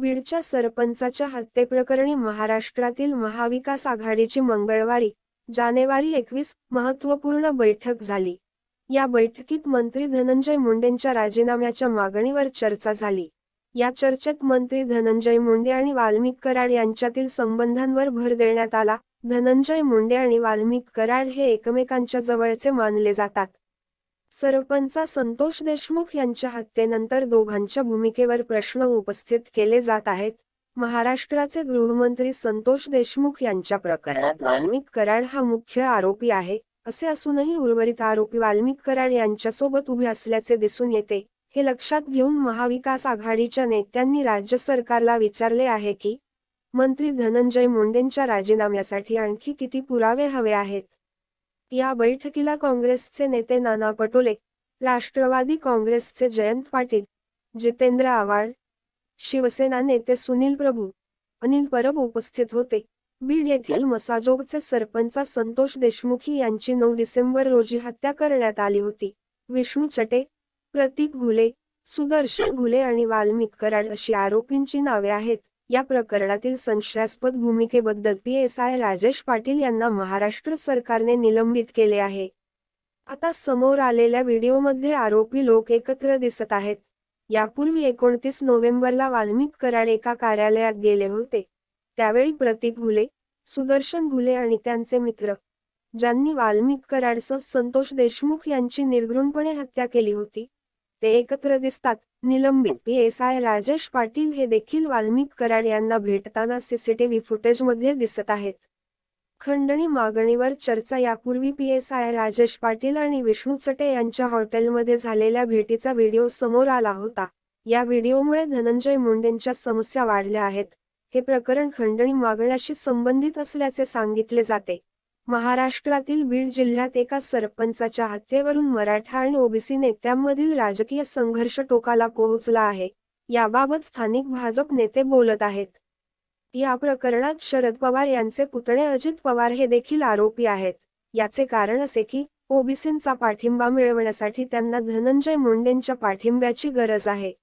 बीडच्या सरपंचाच्या हत्येप्रकरणी महाराष्ट्रातील महाविकास आघाडीची मंगळवारी, जानेवारी 21 महत्त्वपूर्ण बैठक झाली. या बैठकीत मंत्री धनंजय मुंडेंच्या राजीनाम्याच्या मागणीवर चर्चा झाली. या चर्चेत मंत्री धनंजय मुंडे आणि वाल्मिक कराड यांच्यातील संबंधांवर भर देण्यात आला. धनंजय मुंडे आणि वाल्मिक कराड हे एकमेकांच्या जवळचे मानले जातात. सरपंच संतोष देशमुख यांच्या हत्येनंतर दोघांच्या भूमिकेवर प्रश्न उपस्थित केले जात आहेत. महाराष्ट्राचे गृहमंत्री संतोष देशमुख यांच्या प्रकरणात वाल्मिक कराड हा मुख्य आरोपी आहे, असे असूनही उर्वरित आरोपी वाल्मिक कराड यांच्यासोबत उभे असल्याचे दिसून येते. हे लक्षात घेऊन महाविकास आघाडीच्या नेत्यांनी राज्य सरकारला विचारले आहे की, मंत्री धनंजय मुंडेंच्या राजीनाम्यासाठी आणखी किती पुरावे हवे आहेत. या बैठकीला काँग्रेसचे नेते नाना पटोले, राष्ट्रवादी काँग्रेसचे जयंत पाटील, जितेंद्र आव्हाड, शिवसेना नेते सुनील प्रभू, अनिल परब उपस्थित होते. बीड येथील मसाजोगचे सरपंच संतोष देशमुख यांची 9 डिसेंबर रोजी हत्या करण्यात आली होती. विष्णू चटे, प्रतीक घुले, सुदर्शन घुले आणि वाल्मिक कराड अशी आरोपींची नावे आहेत. या प्रकरणातील संशयास्पद भूमिकेबद्दल PSI राजेश पाटील यांना महाराष्ट्र सरकारने निलंबित केले आहे. आता समोर आलेल्या व्हिडिओमध्ये आरोपी लोक एकत्र दिसत आहेत. यापूर्वी 29 नोव्हेंबरला वाल्मिक कराड एका कार्यालयात गेले होते. त्यावेळी प्रतीक घुले, सुदर्शन घुले आणि त्यांचे मित्र, ज्यांनी वाल्मिक कराडसह संतोष देशमुख यांची निर्घृणपणे हत्या केली होती, ते एकत्र दिसतात. निलंबित PSI राजेश पाटील हे देखील वाल्मिक कराड यांना भेटताना CCTV फुटेजमध्ये दिसत आहेत. खंडणी मागणीवर चर्चा. यापूर्वी PSI राजेश पाटील आणि विष्णू चटे यांच्या हॉटेलमध्ये झालेल्या भेटीचा व्हिडिओ समोर आला होता. या व्हिडिओमुळे धनंजय मुंडेंच्या समस्या वाढल्या आहेत. हे प्रकरण खंडणी मागण्याशी संबंधित असल्याचे सांगितले जाते. महाराष्ट्रातील बीड जिल्ह्यात एका सरपंचाच्या हत्येवरून मराठा आणि OBC नेत्यांमधील राजकीय संघर्ष टोकाला पोहोचला आहे. याबाबत स्थानिक भाजप नेते बोलत आहेत. या प्रकरणात शरद पवार यांचे पुतणे अजित पवार हे देखील आरोपी आहेत. याचे कारण असे की, OBCंचा पाठिंबा मिळवण्यासाठी त्यांना धनंजय मुंडेंच्या पाठिंब्याची गरज आहे.